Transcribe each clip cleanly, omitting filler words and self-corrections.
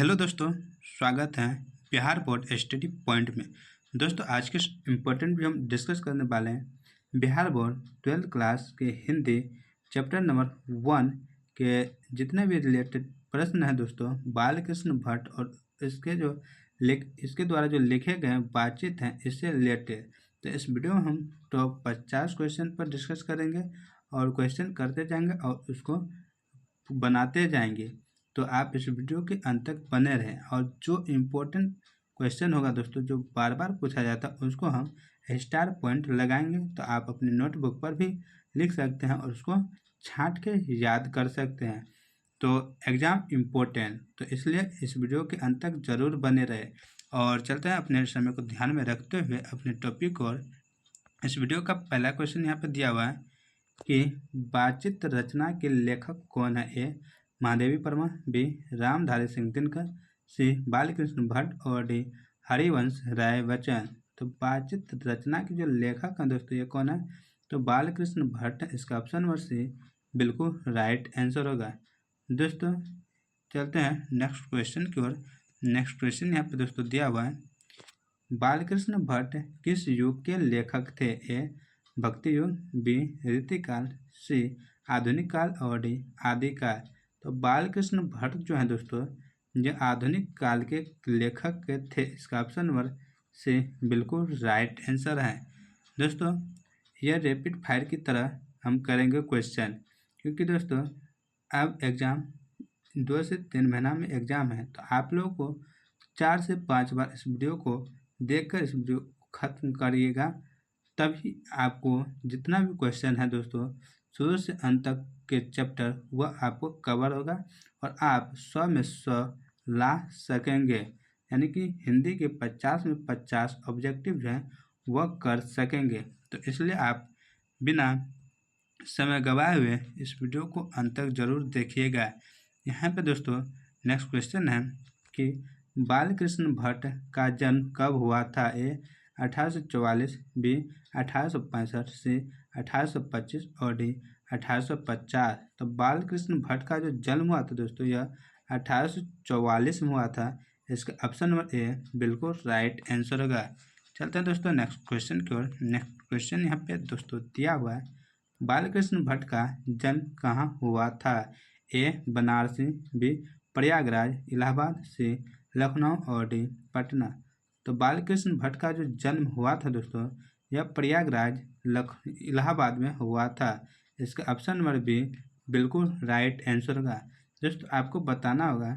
Hello दोस्तों, स्वागत है बिहार बोर्ड स्टडी पॉइंट में। दोस्तों आज के इम्पोर्टेंट भी हम डिस्कस करने वाले हैं बिहार बोर्ड 12th क्लास के हिंदी चैप्टर नंबर 1 के जितने भी रिलेटेड प्रश्न हैं दोस्तों, बाल कृष्ण भट्ट और इसके द्वारा जो लिखे गए बातचीत हैं इससे रिलेटेड। तो इस वीडियो में हम टॉप 50 क्वेश्चन पर डिस्कस करेंगे और क्वेश्चन करते जाएंगे और उसको बनाते जाएंगे। तो आप इस वीडियो के अंत तक बने रहें और जो इम्पोर्टेंट क्वेश्चन होगा दोस्तों, जो बार बार पूछा जाता है, उसको हम स्टार पॉइंट लगाएंगे। तो आप अपनी नोटबुक पर भी लिख सकते हैं और उसको छांट के याद कर सकते हैं। तो एग्ज़ाम इम्पोर्टेंट, तो इसलिए इस वीडियो के अंत तक ज़रूर बने रहे। और चलते हैं अपने समय को ध्यान में रखते हुए अपने टॉपिक और इस वीडियो का पहला क्वेश्चन यहाँ पर दिया हुआ है कि बातचीत रचना के लेखक कौन है। ए महादेवी वर्मा, बी रामधारी सिंह दिनकर, सी बालकृष्ण भट्ट और डी हरिवंश राय बच्चन। तो बातचीत रचना के जो लेखक हैं दोस्तों ये कौन है, तो बालकृष्ण भट्ट। इसका ऑप्शन नंबर सी बिल्कुल राइट आंसर होगा। दोस्तों चलते हैं नेक्स्ट क्वेश्चन की ओर। नेक्स्ट क्वेश्चन यहाँ पे दोस्तों दिया हुआ है, बालकृष्ण भट्ट किस युग के लेखक थे। ए भक्ति युग, बी रीतिकाल, सी आधुनिक काल और डी आदिकाल। तो बालकृष्ण भट्ट जो है दोस्तों ये आधुनिक काल के लेखक थे। इसका ऑप्शन नंबर सी बिल्कुल राइट आंसर है। दोस्तों यह रैपिड फायर की तरह हम करेंगे क्वेश्चन, क्योंकि दोस्तों अब एग्ज़ाम 2 से 3 महीना में एग्ज़ाम है। तो आप लोगों को 4 से 5 बार इस वीडियो को देखकर इस वीडियो को ख़त्म करिएगा, तभी आपको जितना भी क्वेश्चन है दोस्तों शुरू से अंत तक के चैप्टर वह आपको कवर होगा और आप 100 में 100 ला सकेंगे। यानी कि हिंदी के 50 में 50 ऑब्जेक्टिव जो हैं वह कर सकेंगे। तो इसलिए आप बिना समय गवाए हुए इस वीडियो को अंत तक ज़रूर देखिएगा। यहाँ पे दोस्तों नेक्स्ट क्वेश्चन है कि बालकृष्ण भट्ट का जन्म कब हुआ था। ए 1844, बी 1865, सी 1825 और डी 1850। तो बालकृष्ण भट्ट का जो जन्म हुआ था दोस्तों यह 1844 में हुआ था। इसका ऑप्शन नंबर ए बिल्कुल राइट आंसर होगा। चलते हैं दोस्तों नेक्स्ट क्वेश्चन की ओर। नेक्स्ट क्वेश्चन यहाँ पे दोस्तों दिया हुआ है, बालकृष्ण भट्ट का जन्म कहाँ हुआ था। ए बनारसी, बी प्रयागराज, इलाहाबाद, सी लखनऊ और डी पटना। तो बालकृष्ण भट्ट का जो जन्म हुआ था दोस्तों यह प्रयागराज इलाहाबाद में हुआ था। इसका ऑप्शन नंबर बी बिल्कुल राइट आंसर होगा। दोस्तों आपको बताना होगा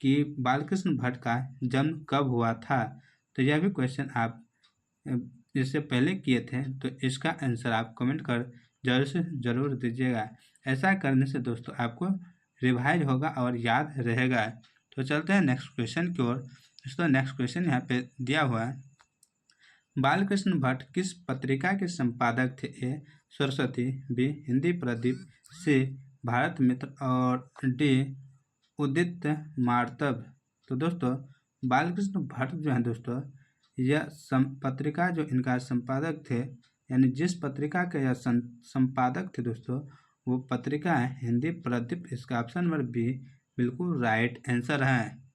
कि बालकृष्ण भट्ट का जन्म कब हुआ था। तो यह भी क्वेश्चन आप इससे पहले किए थे, तो इसका आंसर आप कमेंट कर ज़रूर से ज़रूर दीजिएगा। ऐसा करने से दोस्तों आपको रिवाइज होगा और याद रहेगा। तो चलते हैं नेक्स्ट क्वेश्चन की ओर। दोस्तों नेक्स्ट क्वेश्चन यहाँ पे दिया हुआ है, बालकृष्ण भट्ट किस पत्रिका के संपादक थे। ए सरस्वती, बी हिंदी प्रदीप, सी भारत मित्र और डी उदित मार्तब। तो दोस्तों बालकृष्ण भट्ट जो है दोस्तों यह पत्रिका जो इनका संपादक थे, यानी जिस पत्रिका के यह संपादक थे दोस्तों वो पत्रिका है हिंदी प्रदीप। इसका ऑप्शन नंबर बी बिल्कुल राइट आंसर है।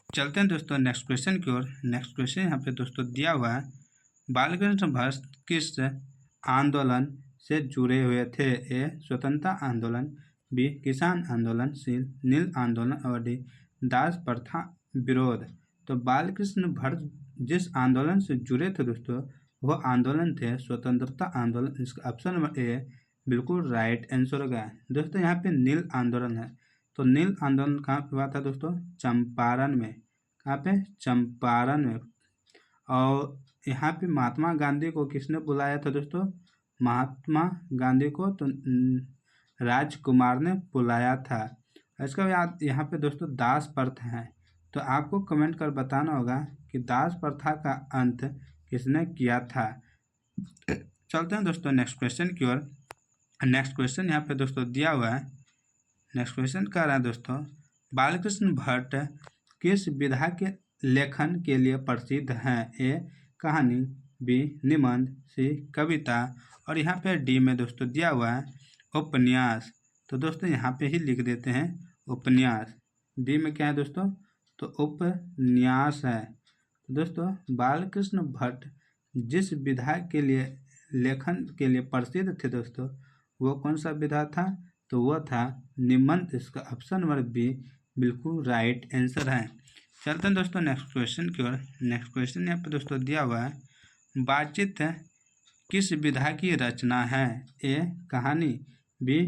चलते हैं दोस्तों नेक्स्ट क्वेश्चन की ओर। नेक्स्ट क्वेश्चन यहाँ पे दोस्तों दिया हुआ है, बालकृष्ण भट्ट किस आंदोलन से जुड़े हुए थे। ए स्वतंत्रता आंदोलन, बी किसान आंदोलन, सी नील आंदोलन और डी दास प्रथा विरोध। तो बालकृष्ण भट्ट जिस आंदोलन से जुड़े थे दोस्तों वह आंदोलन थे स्वतंत्रता आंदोलन। इसका ऑप्शन नंबर ए बिल्कुल राइट आंसर होगा। दोस्तों यहाँ पे नील आंदोलन है, तो नील आंदोलन कहाँ पे हुआ था दोस्तों, चंपारण में। कहाँ पे, चंपारण में। और यहाँ पे महात्मा गांधी को किसने बुलाया था दोस्तों, महात्मा गांधी को तो राजकुमार ने बुलाया था। इसका बाद यहाँ पे दोस्तों दास प्रथा है, तो आपको कमेंट कर बताना होगा कि दास प्रथा का अंत किसने किया था। चलते हैं दोस्तों नेक्स्ट क्वेश्चन की ओर। नेक्स्ट क्वेश्चन यहाँ पे दोस्तों दिया हुआ है, नेक्स्ट क्वेश्चन कह रहा है दोस्तों, बालकृष्ण भट्ट किस विधा के लेखन के लिए प्रसिद्ध हैं। ए कहानी, बी निबंध, सी कविता और यहाँ पे डी में दोस्तों दिया हुआ है उपन्यास। तो दोस्तों यहाँ पे ही लिख देते हैं उपन्यास। डी में क्या है दोस्तों, तो उपन्यास है। तो दोस्तों बालकृष्ण भट्ट जिस विधा के लिए लेखन के लिए प्रसिद्ध थे दोस्तों, वो कौन सा विधा था? तो वह था निबंध। इसका ऑप्शन नंबर बी बिल्कुल राइट आंसर है। चलते हैं दोस्तों नेक्स्ट क्वेश्चन की ओर। नेक्स्ट क्वेश्चन यहाँ पे दोस्तों दिया हुआ है, बातचीत किस विधा की रचना है? ए कहानी, बी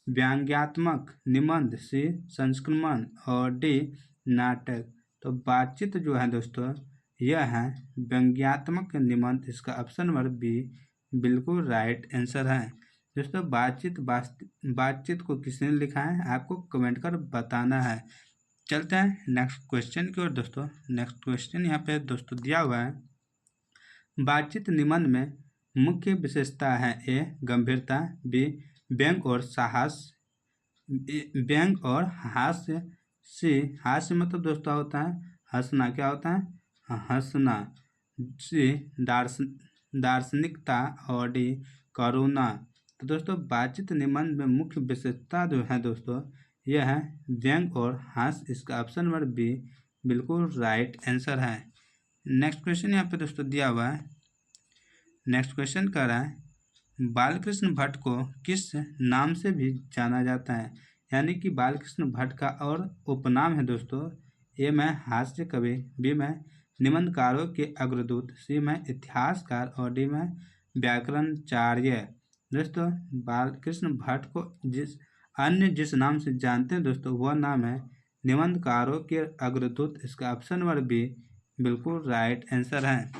व्यंग्यात्मक निबंध, सी संस्करण और डी नाटक। तो बातचीत जो है दोस्तों यह है व्यंग्यात्मक निबंध। इसका ऑप्शन नंबर बी बिल्कुल राइट आंसर है। दोस्तों बातचीत को किसने लिखा है आपको कमेंट कर बताना है। चलते हैं नेक्स्ट क्वेश्चन की ओर दोस्तों। नेक्स्ट क्वेश्चन यहाँ पे दोस्तों दिया हुआ है, बातचीत निबंध में मुख्य विशेषता है? ए गंभीरता, बी व्यंग और साहस, व्यंग और हास्य, सी हास्य मतलब दोस्तों होता है हंसना, क्या होता है हंसना, सी दार्शनिकता और डी करुणा। तो दोस्तों बातचीत निबंध में मुख्य विशेषता जो है दोस्तों यह है व्यंग और हास्य। इसका ऑप्शन नंबर बी बिल्कुल राइट आंसर है। नेक्स्ट क्वेश्चन यहाँ पे दोस्तों दिया हुआ है। नेक्स्ट क्वेश्चन कह रहा है, बालकृष्ण भट्ट को किस नाम से भी जाना जाता है? यानी कि बालकृष्ण भट्ट का और उपनाम है दोस्तों, ए में हास्य कवि, बी में निबंधकारों के अग्रदूत, सी में इतिहासकार और डी में व्याकरणाचार्य। दोस्तों बालकृष्ण भट्ट को जिस नाम से जानते हैं दोस्तों वह नाम है निबंधकारों के अग्रदूत। इसका ऑप्शन नंबर बी बिल्कुल राइट आंसर है।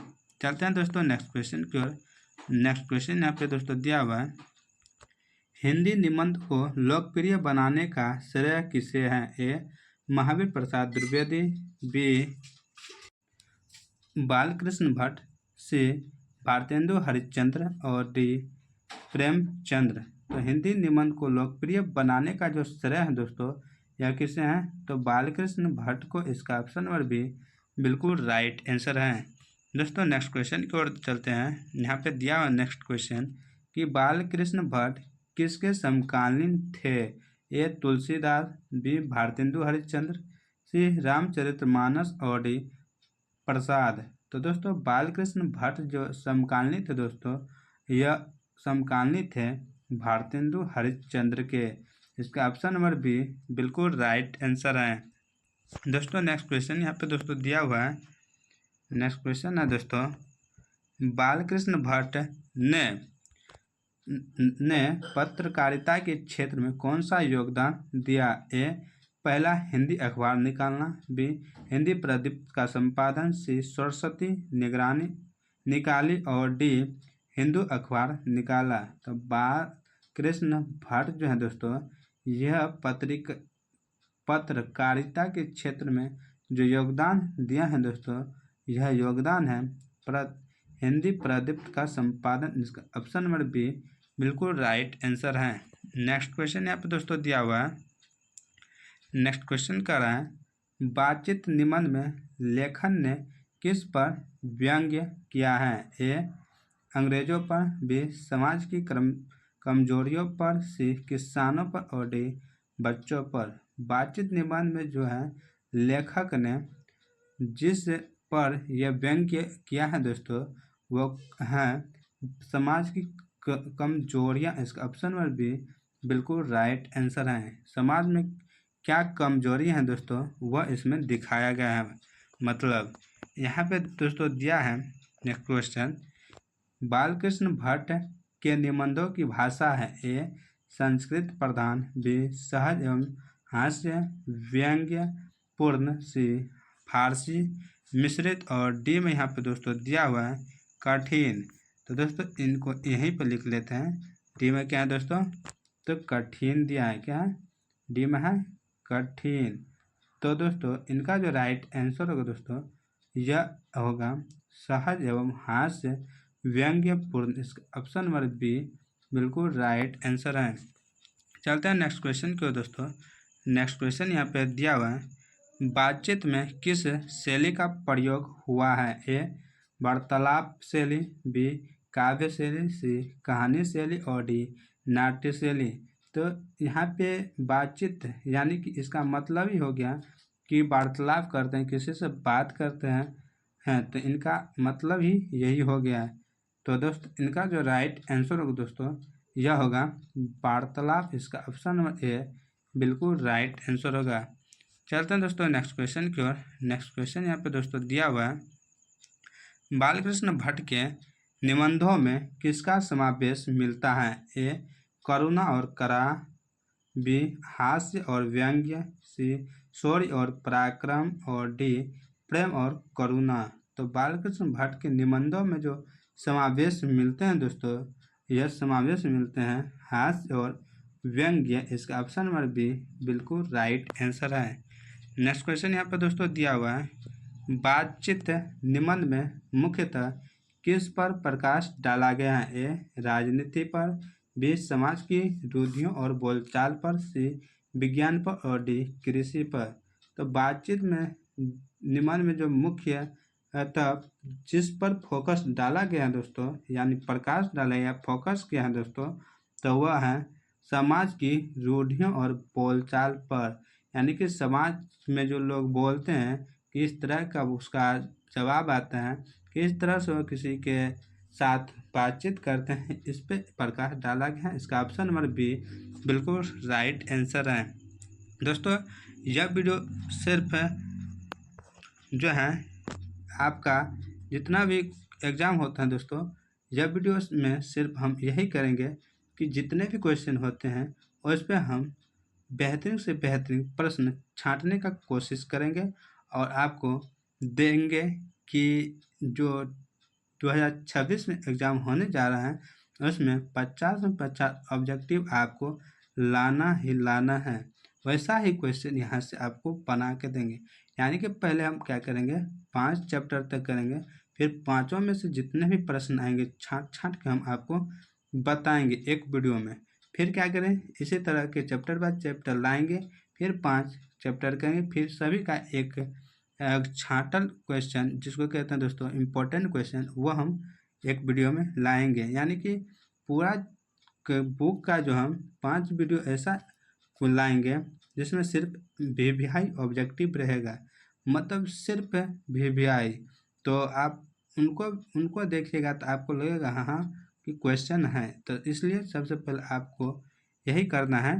चलते हैं दोस्तों नेक्स्ट क्वेश्चन की ओर। नेक्स्ट क्वेश्चन यहाँ पे दोस्तों दिया हुआ है, हिंदी निबंध को लोकप्रिय बनाने का श्रेय किसे है? ए महावीर प्रसाद द्विवेदी, बी बालकृष्ण भट्ट, सी भारतेंदु हरिश्चंद्र और डी प्रेमचंद्र। तो हिंदी निबंध को लोकप्रिय बनाने का जो श्रेय है दोस्तों यह किसे है? तो बालकृष्ण भट्ट को। इसका ऑप्शन नंबर बी बिल्कुल राइट आंसर है। दोस्तों नेक्स्ट क्वेश्चन की ओर चलते हैं। यहाँ पे दिया हुआ नेक्स्ट क्वेश्चन कि बालकृष्ण भट्ट किसके समकालीन थे? ए तुलसीदास, बी भारतेंदु हरिश्चंद्र, सी रामचरितमानस और डी प्रसाद। तो दोस्तों बालकृष्ण भट्ट जो समकालीन थे दोस्तों यह समकालीन थे भारतेंदु हरिश्चंद्र के। इसका ऑप्शन नंबर बी बिल्कुल राइट आंसर है। दोस्तों नेक्स्ट क्वेश्चन यहाँ पे दोस्तों दिया हुआ है। नेक्स्ट क्वेश्चन है दोस्तों, बालकृष्ण भट्ट ने पत्रकारिता के क्षेत्र में कौन सा योगदान दिया? ए पहला हिंदी अखबार निकालना, बी हिंदी प्रदीप्त का संपादन, सी सरस्वती निकाली और डी हिंदू अखबार निकाला। तो बालकृष्ण भट्ट जो है दोस्तों यह पत्रकारिता के क्षेत्र में जो योगदान दिया है दोस्तों यह योगदान है हिंदी प्रदीप्त का संपादन। इसका ऑप्शन नंबर बी बिल्कुल राइट आंसर है। नेक्स्ट क्वेश्चन यहाँ पे दोस्तों दिया हुआ है। नेक्स्ट क्वेश्चन कर रहा है, बातचीत निबंध में लेखन ने किस पर व्यंग्य किया है? ए अंग्रेजों पर, बी समाज की कमजोरियों पर, सी किसानों पर और डी बच्चों पर। बातचीत निबंध में जो है लेखक ने जिस पर यह व्यंग्य किया है दोस्तों वो है समाज की कमजोरियाँ। इसका ऑप्शन नंबर बी बिल्कुल राइट आंसर है। समाज में क्या कमजोरी है दोस्तों वह इसमें दिखाया गया है। मतलब यहाँ पे दोस्तों दिया है नेक्स्ट क्वेश्चन, बालकृष्ण भट्ट के निबंधों की भाषा है? ए संस्कृत प्रधान, बी सहज एवं हास्य व्यंग्य पूर्ण, सी फारसी मिश्रित और डी में यहाँ पे दोस्तों दिया हुआ है कठिन। तो दोस्तों इनको यहीं पर लिख लेते हैं। डी में क्या है दोस्तों? तो कठिन दिया है। क्या है? डी में है कठिन। तो दोस्तों इनका जो राइट आंसर होगा दोस्तों यह होगा सहज एवं हास्य व्यंग्य पूर्ण। इसका ऑप्शन नंबर बी बिल्कुल राइट आंसर है। चलते हैं नेक्स्ट क्वेश्चन की ओर दोस्तों। नेक्स्ट क्वेश्चन यहाँ पे दिया हुआ है, बातचीत में किस शैली का प्रयोग हुआ है? ए वार्तालाप शैली, बी काव्य शैली, सी कहानी शैली और डी नाट्य शैली। तो यहाँ पे बातचीत यानी कि इसका मतलब ही हो गया कि वार्तालाप करते हैं, किसी से बात करते हैं तो इनका मतलब ही यही हो गया है। तो दोस्तों इनका जो राइट आंसर होगा दोस्तों यह होगा वार्तालाप। इसका ऑप्शन नंबर ए बिल्कुल राइट आंसर होगा। चलते हैं दोस्तों नेक्स्ट क्वेश्चन की ओर। नेक्स्ट क्वेश्चन यहाँ पे दोस्तों दिया हुआ है, बालकृष्ण भट्ट के निबंधों में किसका समावेश मिलता है? ए करुणा और करा, बी हास्य और व्यंग्य, सी शौर्य और पराक्रम, और डी प्रेम और करुणा। तो बालकृष्ण भट्ट के निबंधों में जो समावेश मिलते हैं दोस्तों, यह समावेश मिलते हैं हास्य और व्यंग्य। इसका ऑप्शन नंबर बी बिल्कुल राइट आंसर है। नेक्स्ट क्वेश्चन यहाँ पर दोस्तों दिया हुआ है, बातचीत निबंध में मुख्यतः किस पर प्रकाश डाला गया है? ए राजनीति पर, बी समाज की रूढ़ियों और बोलचाल पर, सी विज्ञान पर, और डी कृषि पर। तो बातचीत में निबंध में जो मुख्य तब जिस पर फोकस डाला गया है दोस्तों, यानी प्रकाश डाला या फोकस किया है दोस्तों, तो वह है समाज की रूढ़ियों और बोलचाल पर। यानी कि समाज में जो लोग बोलते हैं किस तरह का उसका जवाब आता है, किस तरह से वो किसी के साथ बातचीत करते हैं, इस पे प्रकाश डाला गया है। इसका ऑप्शन नंबर बी बिल्कुल राइट आंसर है। दोस्तों यह वीडियो सिर्फ जो है आपका जितना भी एग्ज़ाम होता है दोस्तों, यह वीडियो में सिर्फ हम यही करेंगे कि जितने भी क्वेश्चन होते हैं उस पर हम बेहतरीन से बेहतरीन प्रश्न छांटने का कोशिश करेंगे और आपको देंगे कि जो 2026 में एग्ज़ाम होने जा रहा है उसमें 50 में 50 ऑब्जेक्टिव आपको लाना ही लाना है। वैसा ही क्वेश्चन यहाँ से आपको बना के देंगे। यानी कि पहले हम क्या करेंगे, 5 चैप्टर तक करेंगे, फिर पाँचों में से जितने भी प्रश्न आएंगे छांट के हम आपको बताएंगे एक वीडियो में। फिर क्या करें, इसी तरह के चैप्टर बाय चैप्टर लाएंगे, फिर 5 चैप्टर करेंगे, फिर सभी का एक छांटल क्वेश्चन जिसको कहते हैं दोस्तों इम्पोर्टेंट क्वेश्चन, वो हम एक वीडियो में लाएंगे। यानी कि पूरा बुक का जो हम 5 वीडियो ऐसा लाएंगे जिसमें सिर्फ VVI ऑब्जेक्टिव रहेगा, मतलब सिर्फ VVI। तो आप उनको देखिएगा तो आपको लगेगा हाँ कि क्वेश्चन है। तो इसलिए सबसे पहले आपको यही करना है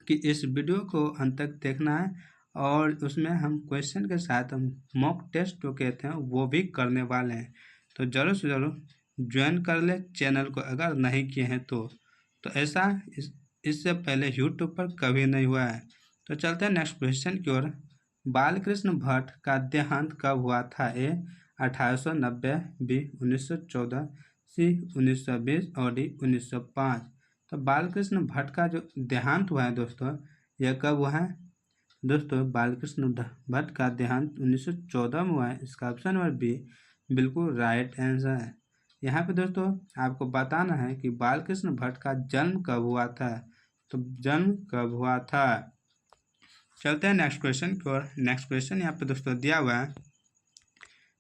कि इस वीडियो को अंत तक देखना है, और उसमें हम क्वेश्चन के साथ हम मॉक टेस्ट जो कहते हैं वो भी करने वाले हैं। तो ज़रूर से ज़रूर ज्वाइन कर ले चैनल को अगर नहीं किए हैं तो ऐसा इससे पहले यूट्यूब पर कभी नहीं हुआ है। तो चलते हैं नेक्स्ट क्वेश्चन की ओर। बालकृष्ण भट्ट का देहांत कब हुआ था? ए 1890, बी 1914, सी 1920, और डी 1905। तो बालकृष्ण भट्ट का जो देहांत हुआ है दोस्तों, यह कब हुआ है? दोस्तों बालकृष्ण भट्ट का देहांत 1914 में हुआ है। इसका ऑप्शन नंबर बी बिल्कुल राइट आंसर है। यहाँ पे दोस्तों आपको बताना है कि बालकृष्ण भट्ट का जन्म कब हुआ था। तो जन्म कब हुआ था। चलते हैं नेक्स्ट क्वेश्चन की ओर। नेक्स्ट क्वेश्चन यहाँ पे दोस्तों दिया हुआ है,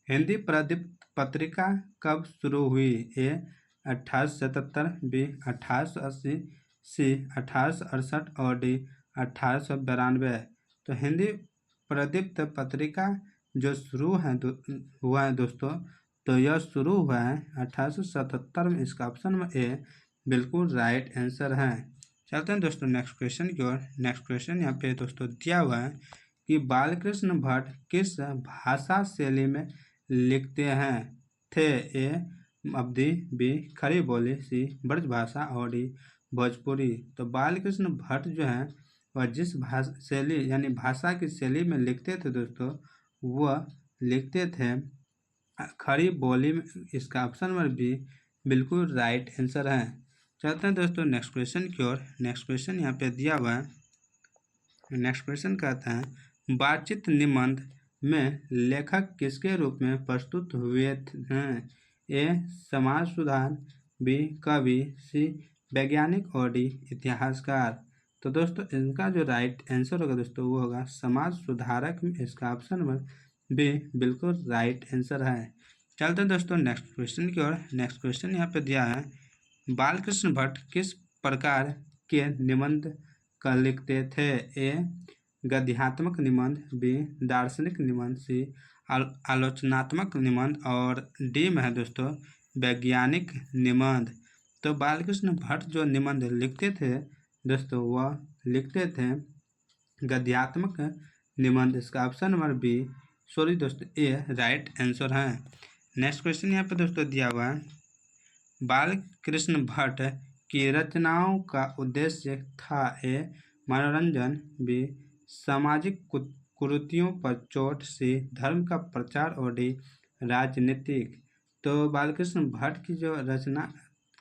हिंदी प्रदीप्त पत्रिका कब शुरू हुई? ए 1877, बी 1880, सी 1868, और डी 1892। तो हिंदी प्रदीप्त पत्रिका जो शुरू है हुआ है दोस्तों, तो यह शुरू हुआ है 1877 में। इसका ऑप्शन में ए बिल्कुल राइट आंसर है। चलते हैं दोस्तों नेक्स्ट क्वेश्चन की ओर। नेक्स्ट क्वेश्चन यहाँ पे दोस्तों दिया हुआ है कि बालकृष्ण भट्ट किस भाषा शैली में लिखते हैं थे? ए अवधी, बी खड़ी बोली, सी ब्रजभाषा, और डी भोजपुरी। तो बालकृष्ण भट्ट जो है वह जिस भाषा शैली यानी भाषा की शैली में लिखते थे दोस्तों, वह लिखते थे खड़ी बोली में। इसका ऑप्शन नंबर बी बिल्कुल राइट आंसर है। चलते हैं दोस्तों नेक्स्ट क्वेश्चन की ओर। नेक्स्ट क्वेश्चन यहाँ पे दिया हुआ है, नेक्स्ट क्वेश्चन कहता है, बातचीत निबंध में लेखक किसके रूप में प्रस्तुत हुए हैं? ए समाज सुधार, बी कवि, सी वैज्ञानिक, और डी इतिहासकार। तो दोस्तों इनका जो राइट आंसर होगा दोस्तों वो होगा समाज सुधारक में। इसका ऑप्शन नंबर बी बिल्कुल राइट आंसर है। चलते हैं दोस्तों नेक्स्ट क्वेश्चन की ओर। नेक्स्ट क्वेश्चन यहाँ पे दिया है, बालकृष्ण भट्ट किस प्रकार के निबंध लिखते थे? ए गद्यात्मक निबंध, बी दार्शनिक निबंध, सी आलोचनात्मक निबंध और डी में है दोस्तों वैज्ञानिक निबंध। तो बालकृष्ण भट्ट जो निबंध लिखते थे दोस्तों वह लिखते थे गद्यात्मक निबंध। इसका ऑप्शन नंबर बी सॉरी दोस्तों ए राइट आंसर है। नेक्स्ट क्वेश्चन यहाँ पे दोस्तों दिया हुआ है, बालकृष्ण भट्ट की रचनाओं का उद्देश्य था ए मनोरंजन, बी सामाजिक कुरीतियों पर चोट, सी धर्म का प्रचार और डी राजनीतिक। तो बालकृष्ण भट्ट की जो रचना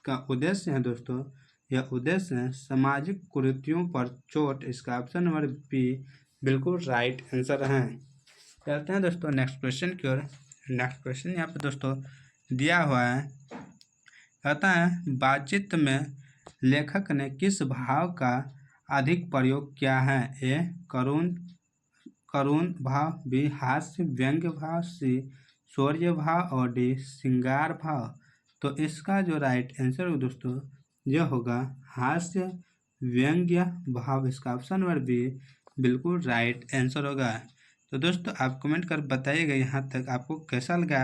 का उद्देश्य है दोस्तों यह उद्देश्य है सामाजिक कुरीतियों पर चोट। इसका ऑप्शन नंबर बी बिल्कुल राइट आंसर है। चलते हैं दोस्तों नेक्स्ट क्वेश्चन की ओर। नेक्स्ट क्वेश्चन यहाँ पे दोस्तों दिया हुआ है, कहता है बातचीत में लेखक ने किस भाव का अधिक प्रयोग किया है, ए करुण भाव, बी हास्य व्यंग्य भाव, सी शौर्य भाव और डी श्रृंगार भाव। तो इसका जो राइट आंसर हो दोस्तों यह होगा हास्य व्यंग्य भाव। इसका ऑप्शन नंबर बी बिल्कुल राइट आंसर होगा। तो दोस्तों आप कमेंट कर बताइएगा यहाँ तक आपको कैसा लगा